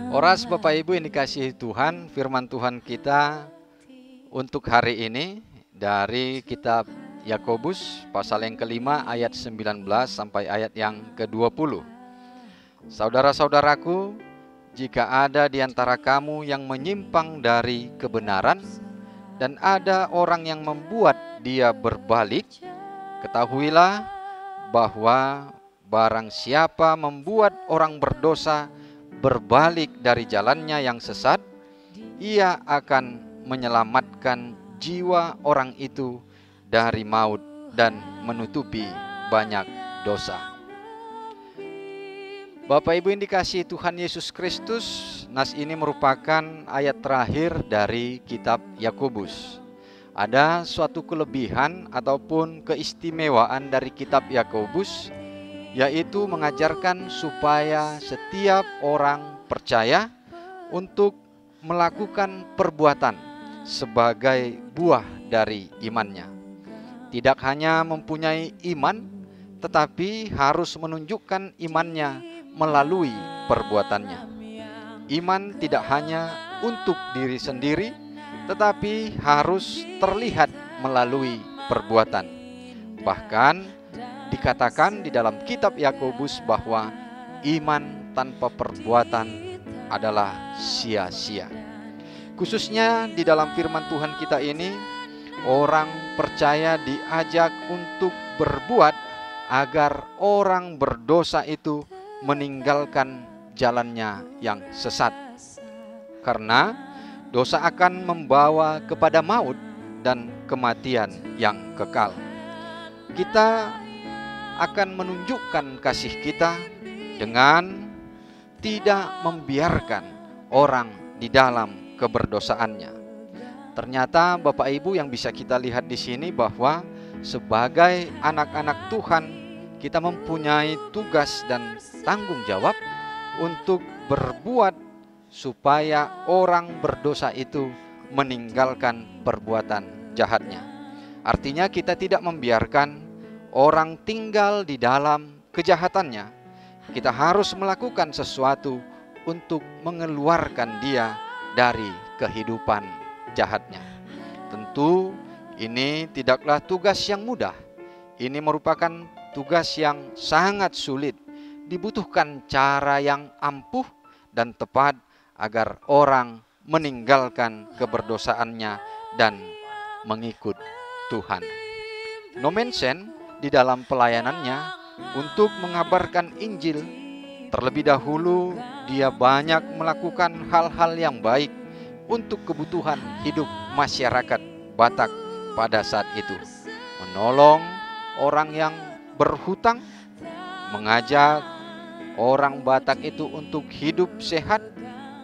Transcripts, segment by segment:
Oras Bapak Ibu yang dikasihi Tuhan, firman Tuhan kita untuk hari ini dari kitab Yakobus pasal yang kelima ayat 19 sampai ayat yang ke-20. Saudara-saudaraku, jika ada di antara kamu yang menyimpang dari kebenaran dan ada orang yang membuat dia berbalik, ketahuilah bahwa barang siapa membuat orang berdosa berbalik dari jalannya yang sesat, ia akan menyelamatkan jiwa orang itu dari maut dan menutupi banyak dosa. Bapak Ibu yang dikasihi Tuhan Yesus Kristus, nas ini merupakan ayat terakhir dari kitab Yakobus. Ada suatu kelebihan ataupun keistimewaan dari kitab Yakobus, yaitu mengajarkan supaya setiap orang percaya untuk melakukan perbuatan sebagai buah dari imannya. Tidak hanya mempunyai iman, tetapi harus menunjukkan imannya melalui perbuatannya. Iman tidak hanya untuk diri sendiri, tetapi harus terlihat melalui perbuatan. Bahkan dikatakan di dalam kitab Yakobus bahwa iman tanpa perbuatan adalah sia-sia. Khususnya di dalam firman Tuhan kita ini, orang percaya diajak untuk berbuat agar orang berdosa itu meninggalkan jalannya yang sesat. Karena dosa akan membawa kepada maut dan kematian yang kekal. Kita akan menunjukkan kasih kita dengan tidak membiarkan orang di dalam keberdosaannya. Ternyata Bapak Ibu yang bisa kita lihat di sini bahwa sebagai anak-anak Tuhan, kita mempunyai tugas dan tanggung jawab untuk berbuat supaya orang berdosa itu meninggalkan perbuatan jahatnya. Artinya kita tidak membiarkan orang tinggal di dalam kejahatannya. Kita harus melakukan sesuatu untuk mengeluarkan dia dari kehidupan jahatnya. Tentu ini tidaklah tugas yang mudah. Ini merupakan tugas yang sangat sulit. Dibutuhkan cara yang ampuh dan tepat agar orang meninggalkan keberdosaannya dan mengikut Tuhan. No mention di dalam pelayanannya untuk mengabarkan Injil. Terlebih dahulu dia banyak melakukan hal-hal yang baik untuk kebutuhan hidup masyarakat Batak pada saat itu. Menolong orang yang berhutang, mengajak orang Batak itu untuk hidup sehat,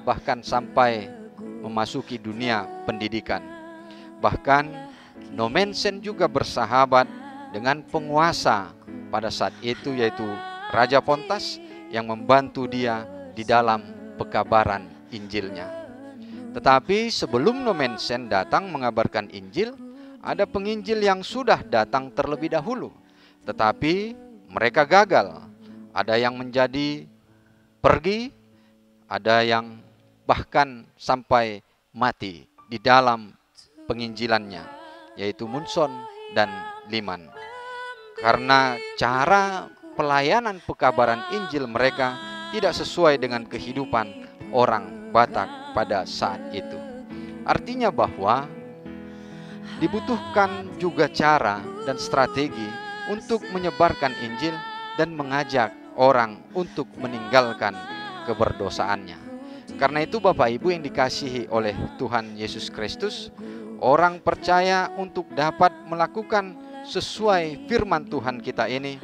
bahkan sampai memasuki dunia pendidikan. Bahkan no mention juga bersahabat dengan penguasa pada saat itu, yaitu Raja Pontas, yang membantu dia di dalam pekabaran Injilnya. Tetapi sebelum no mention datang mengabarkan Injil, ada penginjil yang sudah datang terlebih dahulu, tetapi mereka gagal. Ada yang menjadi pergi, ada yang bahkan sampai mati di dalam penginjilannya, yaitu Munson dan Liman. Karena cara pelayanan pekabaran Injil mereka tidak sesuai dengan kehidupan orang Batak pada saat itu. Artinya bahwa dibutuhkan juga cara dan strategi untuk menyebarkan Injil dan mengajak orang untuk meninggalkan keberdosaannya. Karena itu Bapak Ibu yang dikasihi oleh Tuhan Yesus Kristus, orang percaya untuk dapat melakukan sesuai firman Tuhan kita ini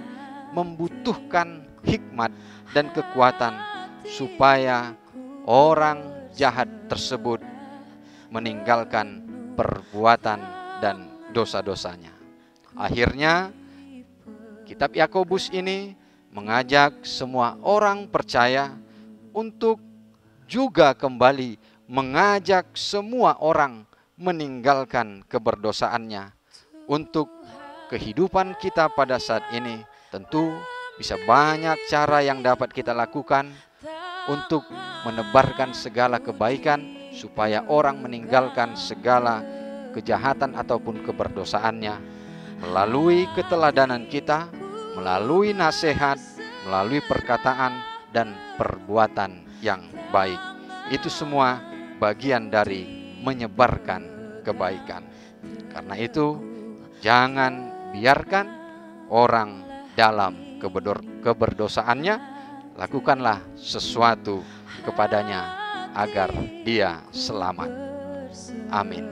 membutuhkan hikmat dan kekuatan supaya orang jahat tersebut meninggalkan perbuatan dan dosa-dosanya. Akhirnya kitab Yakobus ini mengajak semua orang percaya untuk juga kembali mengajak semua orang meninggalkan keberdosaannya. Untuk kehidupan kita pada saat ini, tentu bisa banyak cara yang dapat kita lakukan untuk menebarkan segala kebaikan supaya orang meninggalkan segala kejahatan ataupun keberdosaannya melalui keteladanan kita, melalui nasihat, melalui perkataan dan perbuatan yang baik. Itu semua bagian dari menyebarkan kebaikan. Karena itu, jangan biarkan orang dalam keberdosaannya, lakukanlah sesuatu kepadanya agar dia selamat. Amin.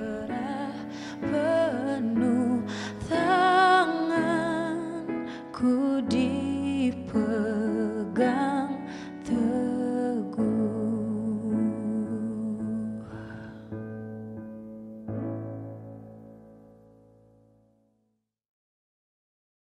Penuh tanganku dipegang